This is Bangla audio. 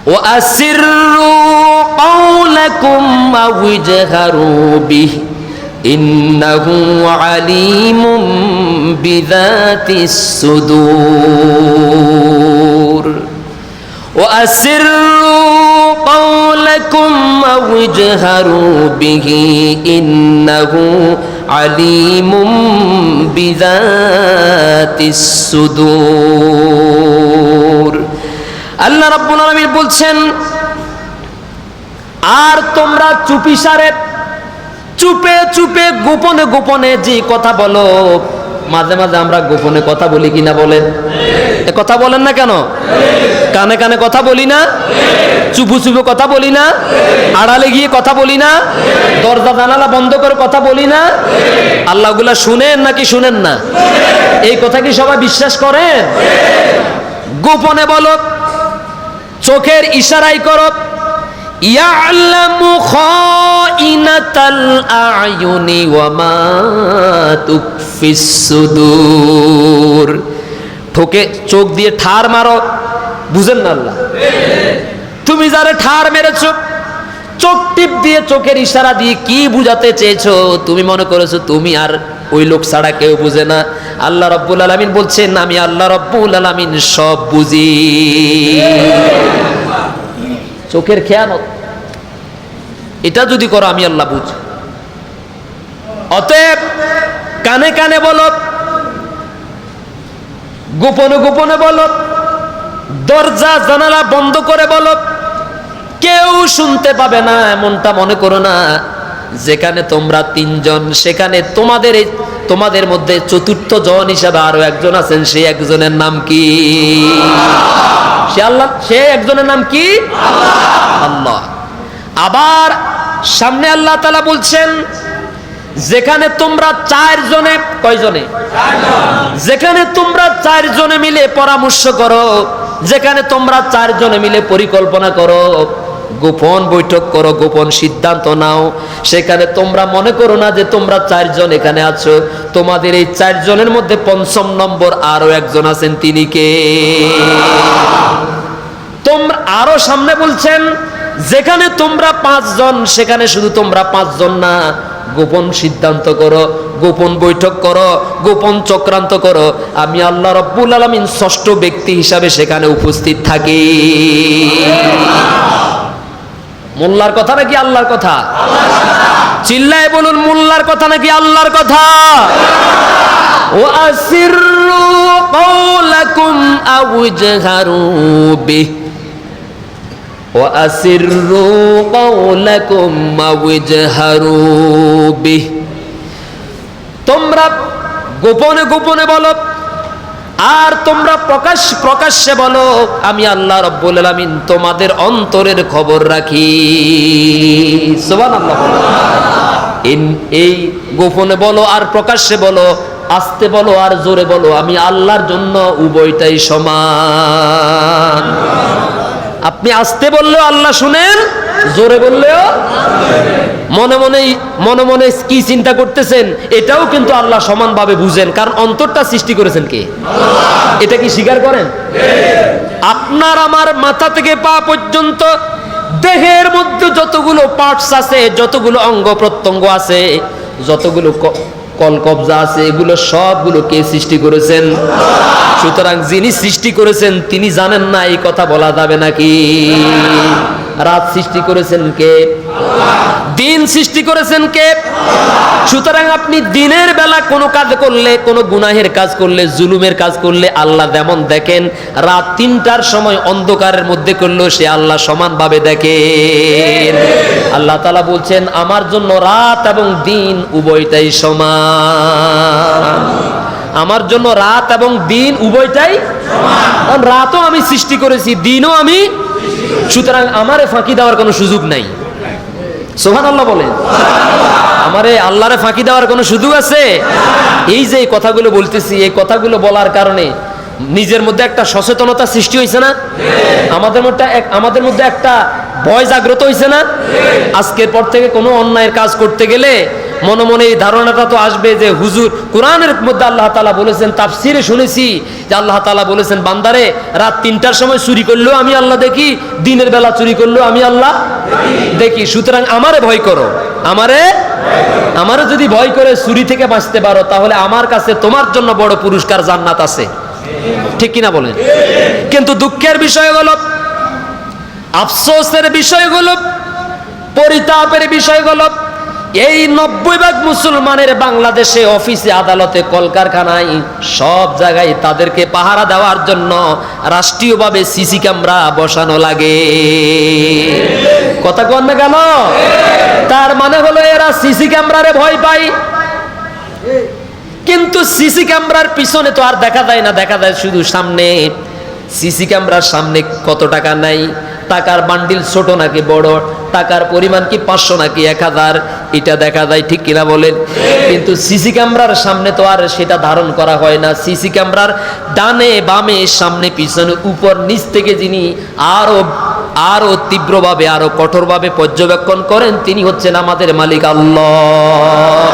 وأسروا قولكم أو اجهروا به إنه عليم بذات الصدور وأسروا قولكم أو اجهروا به إنه عليم بذات الصدور আল্লাহ রাব্বুল আলামিন বলছেন, আর তোমরা চুপিসারে চুপে চুপে গোপনে গোপনে যে কথা বলো, মাঝে মাঝে আমরা গোপনে কথা বলি কিনা বলেন? এ কথা বলেন না কেন? কানে কানে কথা বলি না? চুপু চুপু কথা বলি না? আড়ালে গিয়ে কথা বলি না? দরজা জানালা বন্ধ করে কথা বলি না? আল্লাহগুলা শুনেন নাকি শুনেন না? এই কথা কি সবাই বিশ্বাস করেন? গোপনে বলো, চোখের ইশারাই করো। ইয়ালামু খাইনাতাল আয়ুনি ওয়া মা তুকফিস সুদূর। ঠোকে চোখ দিয়ে ঠার মারো, বুঝেন না আল্লাহ? তুমি যারা ঠার মেরেছো, চোখ টিপ দিয়ে চোখের ইশারা দিয়ে কি বুঝাতে চেয়েছো? তুমি মনে করেছো তুমি আর ওই লোক ছাড়া কেউ বুঝে না। আল্লাহ রাব্বুল আলামিন বলছেন, আমি আল্লাহ রাব্বুল আলামিন সব বুঝি। চোখের খেয়ানত এটা যদি করো, আমি আল্লাহ বুঝি। অতএব কানে কানে বলো, গোপনে গোপনে বলো, দরজা জানালা বন্ধ করে বলো, কেউ শুনতে পাবে না এমনটা মনে করো না। যেখানে তোমরা তিনজন, সেখানে তোমাদের মধ্যে চতুর্থ জন হিসাবে আরো একজন আছেন। সেই একজনের নাম কি? সে আল্লাহ। সে একজনের নাম কি? আল্লাহ। আবার সামনে আল্লাহ তাআলা বলছেন, যেখানে তোমরা চারজনে, কয়জনে? যেখানে তোমরা চারজনে মিলে পরামর্শ করো, যেখানে তোমরা চারজনে মিলে পরিকল্পনা করো, গোপন বৈঠক করো, গোপন সিদ্ধান্ত নাও, সেখানে তোমরা মনে করো না যে তোমরা চারজন এখানে আছো। তোমাদের এই চারজনের মধ্যে পঞ্চম নম্বর আরো একজন আছেন। তিনি কে? তোমরা আরো সামনে বলছেন, যেখানে তোমরা পাঁচজন, সেখানে শুধু তোমরা পাঁচজন না, গোপন সিদ্ধান্ত করো, গোপন বৈঠক করো, গোপন চক্রান্ত করো। আমি আল্লাহ রাব্বুল আলামিন ষষ্ঠ ব্যক্তি হিসাবে সেখানে উপস্থিত থাকি। মোল্লার কথা নাকি আল্লাহর কথা? চিল্লায় বলুন, মোল্লার কথা নাকি আল্লাহর কথা? ও আসিরু কওলাকুম আও ইজহারু বিহি ও আসিরু কওলাকুম আও ইজহারু বিহি। তোমরা গোপনে গোপনে বলো, আর তোমরা প্রকাশ্যে বলো। আমি আল্লাহ রাব্বুল আলামিন তোমাদের অন্তরের খবর রাখি। সুবহানাল্লাহ। এই গোপনে বলো আর প্রকাশ্যে বলো, আস্তে বলো আর জোরে বলো, আমি আল্লাহর জন্য উভয়টাই সমান। আপনি আস্তে বললেও আল্লাহ শুনেন, জোরে বললেও। মনে মনে কি চিন্তা করতেছেন এটাও কিন্তু আল্লাহ সমানভাবে বুঝেন, কারণ অন্তরটা সৃষ্টি করেছেন কে? এটা কি স্বীকার করেন? আপনার আমার মাথা থেকে পা পর্যন্ত দেহের মধ্যে যতগুলো পার্টস আছে, যতগুলো অঙ্গ প্রত্যঙ্গ আছে, যতগুলো কলকবজা আছে, এগুলো সবগুলো কে সৃষ্টি করেছেন? সুতরাং যিনি সৃষ্টি করেছেন তিনি জানেন না এই কথা বলা যাবে নাকি? রাত সৃষ্টি করেছেন কে? দিন সৃষ্টি করেছেন কে? সুতরাং আপনি দিনের বেলা কোনো কাজ করলে, কোনো গুনাহের কাজ করলে, জুলুমের কাজ করলে আল্লাহ যেমন দেখেন, রাত 3টার সময় অন্ধকারের মধ্যে করলেও সে আল্লাহ সমানভাবে দেখেন। আল্লাহ তাআলা বলছেন, আমার জন্য রাত এবং দিন উভয়টাই সমান। আমার জন্য রাত এবং দিন উভয়টাই সমান। রাতও আমি সৃষ্টি করেছি, দিনও আমি। সুতরাং আমারে ফাঁকি দেওয়ার কোনো সুযোগ নাই। সুবহানাল্লাহ বলেন। আমারে আল্লাহরে ফাঁকি দেওয়ার কোনো সুযোগ আছে? এই যে কথাগুলো বলতেছি, এই কথাগুলো বলার কারণে নিজের মধ্যে একটা সচেতনতা সৃষ্টি হয়েছে না? আমাদের মধ্যে একটা ভয় জাগ্রত হয়েছে না? আজকের পর থেকে কোনো অন্যায়ের কাজ করতে গেলে মনে মনে এই ধারণাটা তো আসবে যে হুজুর কোরআনের মধ্যে আল্লাহ তাআলা বলেছেন, তাফসিরে শুনেছি যে আল্লাহ তাআলা বলেছেন বান্দারে রাত 3টার সময় চুরি করলেও আমি আল্লাহ দেখি, দিনের বেলা চুরি করলেও আমি আল্লাহ দেখি, সুতরাং আমারে ভয় করো, আমারে যদি ভয় করে চুরি থেকে বাঁচতে পারো তাহলে আমার কাছে তোমার জন্য বড় পুরস্কার জান্নাত আছে। ঠিক কিনা বলেন? কিন্তু দুঃখের বিষয়গুলো, আফসোসের বিষয়গুলো, পরিতাপের বিষয়গুলো, এই 90% মুসলমানের বাংলাদেশে অফিসে, আদালতে, কলকারখানায় সব জায়গায় তাদেরকে পাহারা দেওয়ার জন্য রাষ্ট্রীয়ভাবে সিসি ক্যামেরা বসানো লাগে। কথা কন না কেন? তার মানে হলো এরা সিসি ক্যামেরারে ভয় পায়। কিন্তু সিসি ক্যামেরার পিছনে তো আর দেখা যায় না, দেখা যায় শুধু সামনে। সিসি ক্যামেরার সামনে কত টাকা নেয়, টাকার বান্ডিল ছোট নাকি বড়, টাকার পরিমাণ কি 500 নাকি 1000, এটা দেখা যায়। ঠিক কিনা বলেন? কিন্তু সিসি ক্যামেরার সামনে তো আর সেটা ধারণ করা হয় না। সিসি ক্যামেরার ডানে বামে সামনে পিছনে উপর নিচ থেকে যিনি আরো তীব্রভাবে, আরো কঠোরভাবে পর্যবেক্ষণ করেন তিনি হচ্ছেন আমাদের মালিক আল্লাহ।